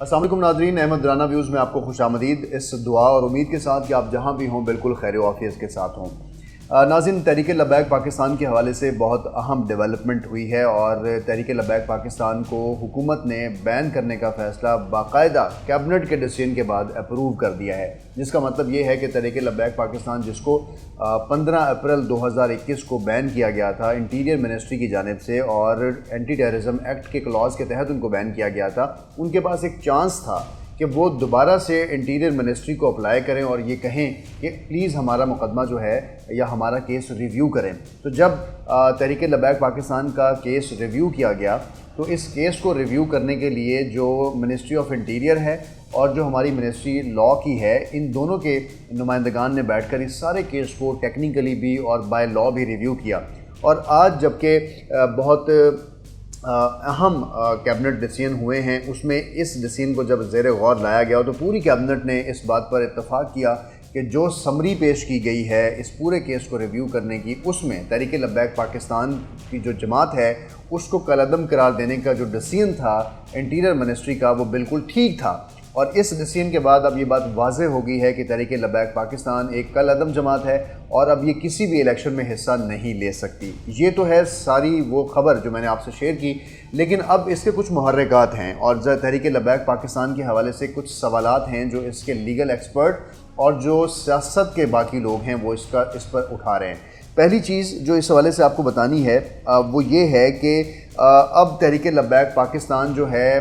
अस्सलाम वालेकुम Nadreen, Ahmad Rana views में आपको खुश आमदीद। इस दुआ और उम्मीद के साथ कि आप जहाँ भी हों बिल्कुल खैर व आफियत के साथ हों। नाज़रीन, तहरीक लब्बैक पाकिस्तान के हवाले से बहुत अहम डेवलपमेंट हुई है और तहरीक लब्बैक पाकिस्तान को हुकूमत ने बैन करने का फ़ैसला बाकायदा कैबिनेट के डिसीजन के बाद अप्रूव कर दिया है, जिसका मतलब ये है कि तहरीक लब्बैक पाकिस्तान, जिसको 15 अप्रैल 2021 को बैन किया गया था इंटीरियर मिनिस्ट्री की जानिब से और एंटी टेररिज्म एक्ट के क्लॉज के तहत उनको बैन किया गया था, उनके पास एक चांस था कि वो दोबारा से इंटीरियर मिनिस्ट्री को अप्लाई करें और ये कहें कि प्लीज़ हमारा मुकदमा जो है या हमारा केस रिव्यू करें। तो जब तहरीक लब्बैक पाकिस्तान का केस रिव्यू किया गया तो इस केस को रिव्यू करने के लिए जो मिनिस्ट्री ऑफ इंटीरियर है और जो हमारी मिनिस्ट्री लॉ की है, इन दोनों के नुमाइंदगान ने बैठकर इस सारे केस को टेक्निकली भी और बाय लॉ भी रिव्यू किया। और आज जबकि बहुत अहम कैबिनेट डिसीजन हुए हैं, उसमें इस डिसीजन को जब ज़ेर गौर लाया गया तो पूरी कैबिनेट ने इस बात पर इत्तफाक किया कि जो समरी पेश की गई है इस पूरे केस को रिव्यू करने की, उसमें तहरीक लब्बैक पाकिस्तान की जो जमात है उसको कलअदम करार देने का जो डिसीजन था इंटीरियर मिनिस्ट्री का, वो बिल्कुल ठीक था। और इस डिसीजन के बाद अब ये बात वाज़ेह हो गई है कि तहरीक लब्बैक पाकिस्तान एक कलअदम जमात है और अब ये किसी भी इलेक्शन में हिस्सा नहीं ले सकती। ये तो है सारी वो ख़बर जो मैंने आपसे शेयर की, लेकिन अब इसके कुछ मुहर्रिकात हैं और तहरीक लब्बैक पाकिस्तान के हवाले से कुछ सवालात हैं जो इसके लीगल एक्सपर्ट और जो सियासत के बाकी लोग हैं वो इस पर उठा रहे हैं। पहली चीज़ जो इस हवाले से आपको बतानी है वो ये है कि अब तहरीक लब्बैक पाकिस्तान जो है,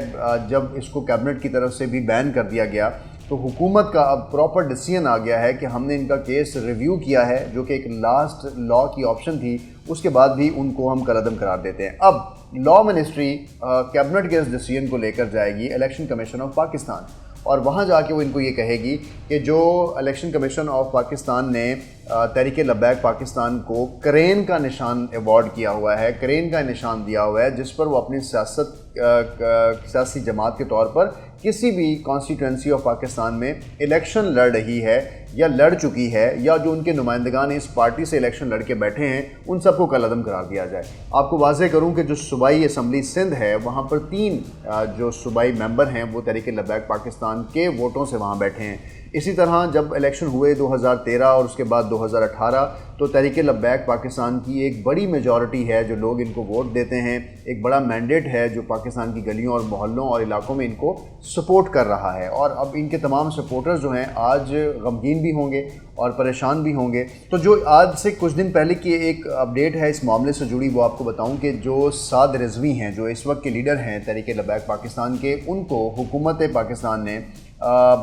जब इसको कैबिनेट की तरफ से भी बैन कर दिया गया तो हुकूमत का अब प्रॉपर डिसीजन आ गया है कि हमने इनका केस रिव्यू किया है, जो कि एक लास्ट लॉ की ऑप्शन थी, उसके बाद भी उनको हम कलअदम करार देते हैं। अब लॉ मिनिस्ट्री कैबिनेट के इस डिसीजन को लेकर जाएगी इलेक्शन कमीशन ऑफ पाकिस्तान और वहाँ जाके वो इनको ये कहेगी कि जो इलेक्शन कमीशन ऑफ पाकिस्तान ने तहरीक लब्बैक पाकिस्तान को करेन का निशान अवार्ड किया हुआ है, करेन का निशान दिया हुआ है, जिस पर वो अपनी सियासी जमात के तौर पर किसी भी कॉन्स्टिट्यूंसी ऑफ पाकिस्तान में इलेक्शन लड़ रही है या लड़ चुकी है या जो उनके नुमाइंदगान इस पार्टी से इलेक्शन लड़ के बैठे हैं, उन सबको कलअदम करार दिया जाए। आपको वाज़ेह करूं कि जो सूबाई असम्बली सिंध है वहाँ पर 3 जो सूबाई मेंबर हैं वो तहरीक लब्बैक पाकिस्तान के वोटों से वहाँ बैठे हैं। इसी तरह जब इलेक्शन हुए 2013 और उसके बाद 2018 तो तहरीक लब्बैक पाकिस्तान की एक बड़ी मेजॉरिटी है जो लोग इनको वोट देते हैं, एक बड़ा मैंडेट है जो पाकिस्तान की गलियों और मोहल्लों और इलाकों में इनको सपोर्ट कर रहा है। और अब इनके तमाम सपोर्टर्स जो हैं आज गमगीन भी होंगे और परेशान भी होंगे। तो जो आज से कुछ दिन पहले की एक अपडेट है इस मामले से जुड़ी, वो आपको बताऊं कि जो साद रिजवी हैं, जो इस वक्त के लीडर हैं तहरीक लब्बैक पाकिस्तान के, उनको हुकूमत पाकिस्तान ने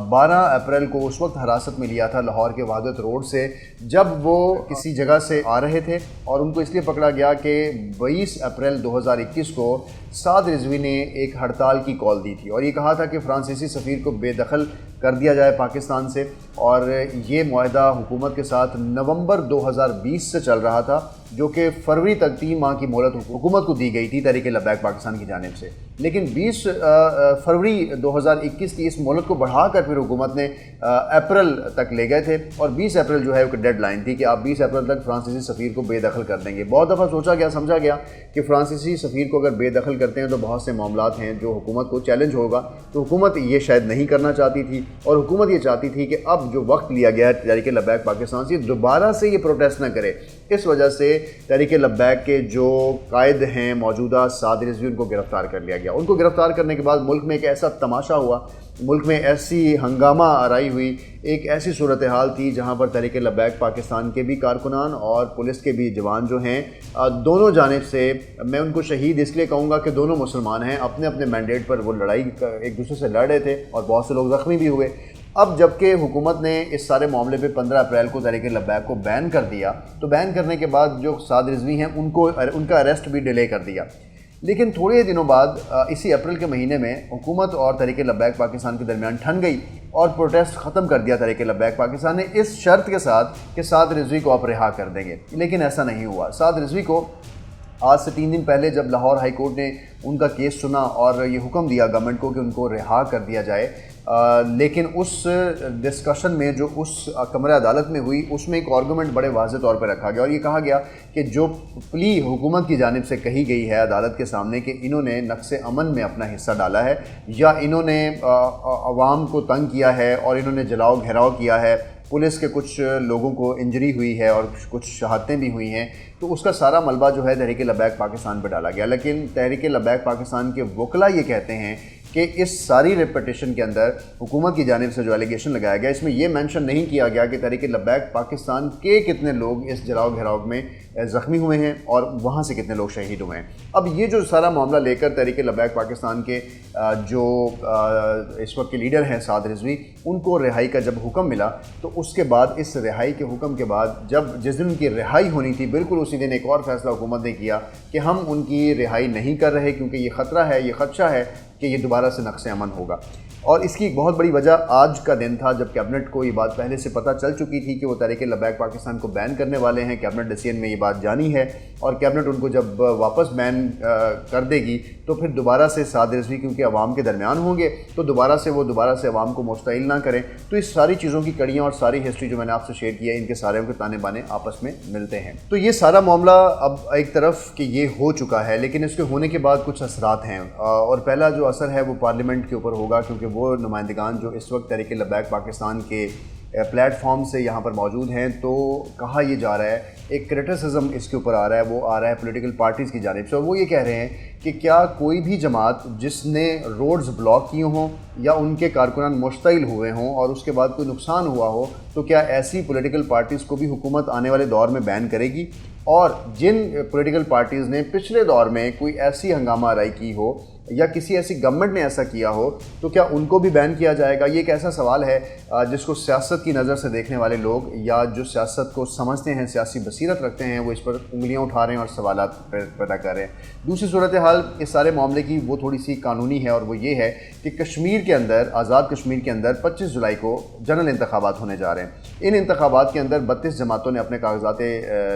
12 अप्रैल को उस वक्त हिरासत में लिया था लाहौर के वहादत रोड से, जब वो किसी जगह से आ रहे थे और उनको इसलिए पकड़ा गया कि 20 अप्रैल 2021 को साद रिजवी ने एक हड़ताल की कॉल दी थी और ये कहा था कि फ्रांसीसी सफ़ीर को बेदखल कर दिया जाए पाकिस्तान से। और ये मुआहदा हुकूमत के साथ नवंबर 2020 से चल रहा था, जो कि फरवरी तक 3 माह की मोहलत हुकूमत को दी गई थी तहरीक लब्बैक पाकिस्तान की जानिब से। लेकिन 20 फरवरी 2021 की इस मोहलत को बढ़ाकर फिर हुकूमत ने अप्रैल तक ले गए थे और 20 अप्रैल जो है एक डेड लाइन थी कि आप 20 अप्रैल तक फ्रांसीसी सफ़ीर को बेदखल कर देंगे। बहुत दफ़ा सोचा गया, समझा गया कि फ्रांसीसी सफ़ीर को अगर बेदखल करते हैं तो बहुत से मामलात हैं जो हुकूमत को चैलेंज होगा, तो हुकूमत ये शायद नहीं करना चाहती थी और हुकूमत ये चाहती थी कि अब जो वक्त लिया गया है तहरीक लब्बैक पाकिस्तान से दोबारा से ये प्रोटेस्ट ना करे। इस वजह से तहरीक लब्बैक के जो कायद हैं मौजूदा साद रिजवी, उनको गिरफ़्तार कर लिया गया। उनको गिरफ़्तार करने के बाद मुल्क में एक ऐसा तमाशा हुआ, मुल्क में ऐसी हंगामा आराई हुई, एक ऐसी सूरत हाल थी जहाँ पर तहरीक लब्बैक पाकिस्तान के भी कारकुनान और पुलिस के भी जवान जो हैं, दोनों जानिब से, मैं उनको शहीद इसलिए कहूँगा कि दोनों मुसलमान हैं, अपने अपने मैंडेट पर वो लड़ाई एक दूसरे से लड़ रहे थे और बहुत से लोग ज़ख्मी भी हुए। अब जबकि हुकूमत ने इस सारे मामले पे 15 अप्रैल को तहरीक लब्बैक को बैन कर दिया, तो बैन करने के बाद जो साद रिजवी हैं उनका अरेस्ट भी डिले कर दिया। लेकिन थोड़े दिनों बाद इसी अप्रैल के महीने में हुकूमत और तहरीक लब्बैक पाकिस्तान के दरमियान ठन गई और प्रोटेस्ट ख़त्म कर दिया तहरीक लब्बैक पाकिस्तान ने, इस शर्त के साथ कि साद रिजवी को आप रिहा कर देंगे। लेकिन ऐसा नहीं हुआ। साद रिजवी को आज से 3 दिन पहले जब लाहौर हाई कोर्ट ने उनका केस सुना और ये हुक्म दिया गवर्नमेंट को कि उनको रिहा कर दिया जाए, لیکن اس ڈسکشن میں جو اس کمرہ عدالت میں ہوئی اس میں ایک آرگومنٹ بڑے واضح طور پر رکھا گیا اور یہ کہا گیا کہ جو پلی حکومت کی جانب سے کہی گئی ہے عدالت کے سامنے کہ انہوں نے نقص امن میں اپنا حصہ ڈالا ہے یا انہوں نے عوام کو تنگ کیا ہے اور انہوں نے جلاؤ گھیراؤ کیا ہے، پولیس کے کچھ لوگوں کو انجری ہوئی ہے اور کچھ شہادتیں بھی ہوئی ہیں، تو اس کا سارا ملبہ جو ہے تحریک لبیک پاکستان پہ ڈالا گیا۔ لیکن تحریک لبیک پاکستان کے وکلاء یہ کہتے ہیں کہ اس ساری ریپٹیشن کے اندر حکومت کی جانب سے جو ایلیگیشن لگایا گیا اس میں یہ مینشن نہیں کیا گیا کہ تحریک لبیک پاکستان کے کتنے لوگ اس جلاؤ گھیراؤ میں زخمی ہوئے ہیں اور وہاں سے کتنے لوگ شہید ہوئے ہیں۔ اب یہ جو سارا معاملہ لے کر تحریک لبیک پاکستان کے جو اس وقت کے لیڈر ہیں سعد رضوی، ان کو رہائی کا جب حکم ملا تو اس کے بعد اس رہائی کے حکم کے بعد جس دن ان کی رہائی ہونی تھی بالکل اسی دن ایک اور فیصلہ حکومت نے کیا کہ ہم ان کی رہائی نہیں کر رہے کیونکہ یہ خطرہ ہے، یہ خدشہ ہے کہ یہ دوبارہ سے نقص امن ہوگا۔ اور اس کی ایک بہت بڑی وجہ آج کا دن تھا جب کیبنٹ کو یہ بات پہلے سے پتہ چل چکی تھی کہ وہ تحریک لبیک پاکستان کو بین کرنے والے ہیں، کیبنٹ ڈیسیژن میں یہ بات جانی ہے اور کیبنٹ ان کو جب واپس بین کر دے گی تو پھر دوبارہ سے سعد رضوی کیونکہ عوام کے درمیان ہوں گے تو دوبارہ سے عوام کو مشتعل نہ کریں۔ تو اس ساری چیزوں کی کڑیاں اور ساری ہسٹری جو میں نے آپ سے شیئر کیا ہے ان کے سارے کے تانے بانے آپس میں ملتے ہیں۔ تو یہ سارا معاملہ اب ایک طرف کہ یہ ہو چکا ہے لیکن اس کے ہونے کے بعد کچھ اثرات ہیں اور پہلا جو اثر ہے وہ پارلیمنٹ کے اوپر ہوگا کیونکہ وہ نمائندگان جو اس وقت تحریک لبیک پاکستان کے پلیٹ فارم سے یہاں پر موجود ہیں تو کہا یہ جا رہا ہے، ایک کرٹیسزم اس کے اوپر آ رہا ہے، وہ آ رہا ہے پولیٹیکل پارٹیز کی جانب سے اور وہ یہ کہہ رہے ہیں کہ کیا کوئی بھی جماعت جس نے روڈز بلاک کیے ہوں یا ان کے کارکنان مشتعل ہوئے ہوں اور اس کے بعد کوئی نقصان ہوا ہو تو کیا ایسی پولیٹیکل پارٹیز کو بھی حکومت آنے والے دور میں بین کرے گی، اور جن پولیٹیکل پارٹیز نے پچھلے دور میں کوئی ایسی ہنگامہ آرائی کی ہو یا کسی ایسی گورنمنٹ نے ایسا کیا ہو تو کیا ان کو بھی بین کیا جائے گا۔ یہ ایک ایسا سوال ہے جس کو سیاست کی نظر سے دیکھنے والے لوگ یا جو سیاست کو سمجھتے ہیں، سیاسی بصیرت رکھتے ہیں، وہ اس پر انگلیاں اٹھا رہے ہیں اور سوالات پیدا کر رہے ہیں۔ دوسری صورتحال اس سارے معاملے کی وہ تھوڑی سی قانونی ہے اور وہ یہ ہے کہ کشمیر کے اندر، آزاد کشمیر کے اندر 25 جولائی کو جنرل انتخابات ہونے جا رہے ہیں۔ ان انتخابات کے اندر 32 جماعتوں نے اپنے کاغذات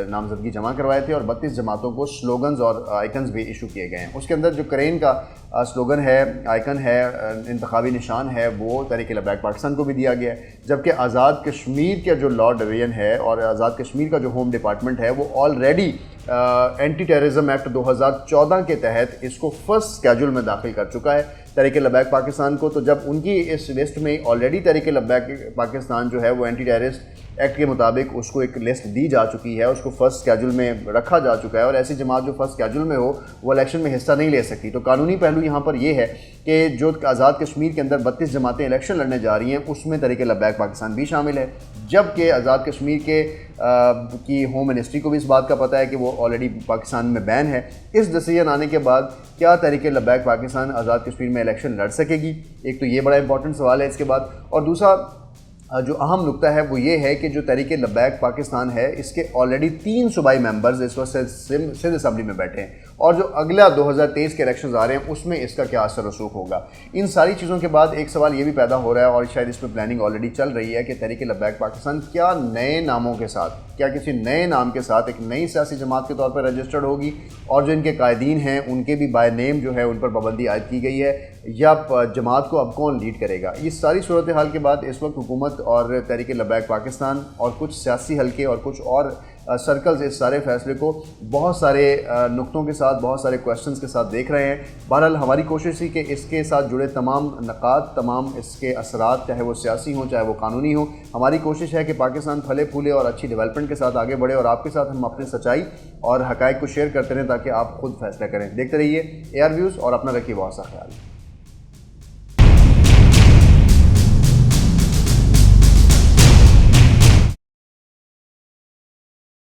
نامزدگی جمع کروائے تھے اور 32 جماعتوں کو سلوگنز اور آئیکنز بھی ایشو کیے گئے ہیں۔ اس کے اندر جو کرین کا سلوگن ہے، آئیکن ہے، انتخابی نشان ہے، وہ تحریک لبیک پاکستان کو بھی دیا گیا ہے، جبکہ آزاد کشمیر کا جو لا ڈویژن ہے اور آزاد کشمیر کا جو ہوم ڈپارٹمنٹ ہے وہ آلریڈی اینٹی ٹیررزم ایکٹ 2014 کے تحت اس کو فرسٹ اسکیجول میں داخل کر چکا ہے تحریک لبیک پاکستان کو۔ تو جب ان کی اس لسٹ میں آلریڈی تحریک لبیک پاکستان جو ہے وہ اینٹی ٹیررسٹ ایکٹ کے مطابق اس کو ایک لسٹ دی جا چکی ہے، اس کو فرسٹ اسکیجول میں رکھا جا چکا ہے اور ایسی جماعت جو فرسٹ اسکیجول میں ہو وہ الیکشن میں حصہ نہیں لے سکتی۔ تو قانونی پہلو یہاں پر یہ ہے کہ جو آزاد کشمیر کے اندر 32 جماعتیں الیکشن لڑنے جا رہی ہیں اس میں تحریک لبیک پاکستان بھی شامل ہے، جبکہ آزاد کشمیر کی ہوم منسٹری کو بھی اس بات کا پتہ ہے کہ وہ آلریڈی پاکستان میں بین ہے۔ اس ڈیسیژن آنے کے بعد کیا تحریک لبیک پاکستان آزاد کشمیر میں الیکشن لڑ سکے گی؟ ایک تو یہ بڑا امپورٹنٹ سوال ہے اس کے بعد، اور دوسرا جو اہم نقطہ ہے وہ یہ ہے کہ جو تحریک لبیک پاکستان ہے اس کے آلریڈی 3 صوبائی ممبرز اس وقت سندھ اسمبلی میں بیٹھے ہیں اور جو اگلا 2023 کے الیکشنز آ رہے ہیں اس میں اس کا کیا اثر رسوخ ہوگا۔ ان ساری چیزوں کے بعد ایک سوال یہ بھی پیدا ہو رہا ہے اور شاید اس میں پلاننگ آلریڈی چل رہی ہے کہ تحریک لبیک پاکستان کیا نئے ناموں کے ساتھ، کیا کسی نئے نام کے ساتھ ایک نئی سیاسی جماعت کے طور پر رجسٹرڈ ہوگی اور جو ان کے قائدین ہیں ان کے بھی بائی نیم جو ہے ان پر پابندی عائد کی گئی ہے، یا جماعت کو اب کون لیڈ کرے گا۔ یہ ساری صورتحال کے بعد اس وقت حکومت اور تحریک لبیک پاکستان اور کچھ سیاسی حلقے اور کچھ اور سرکلز اس سارے فیصلے کو بہت سارے نقطوں کے ساتھ، بہت سارے کویسچنز کے ساتھ دیکھ رہے ہیں۔ بہرحال ہماری کوشش تھی کہ اس کے ساتھ جڑے تمام نکات، تمام اس کے اثرات چاہے وہ سیاسی ہوں چاہے وہ قانونی ہوں، ہماری کوشش ہے کہ پاکستان پھلے پھولے اور اچھی ڈیولپمنٹ کے ساتھ آگے بڑھے اور آپ کے ساتھ ہم اپنی سچائی اور حقائق کو شیئر کرتے رہیں تاکہ آپ خود فیصلہ کریں۔ دیکھتے رہیے AR ویوز اور اپنا رکھیے بہت سا خیال۔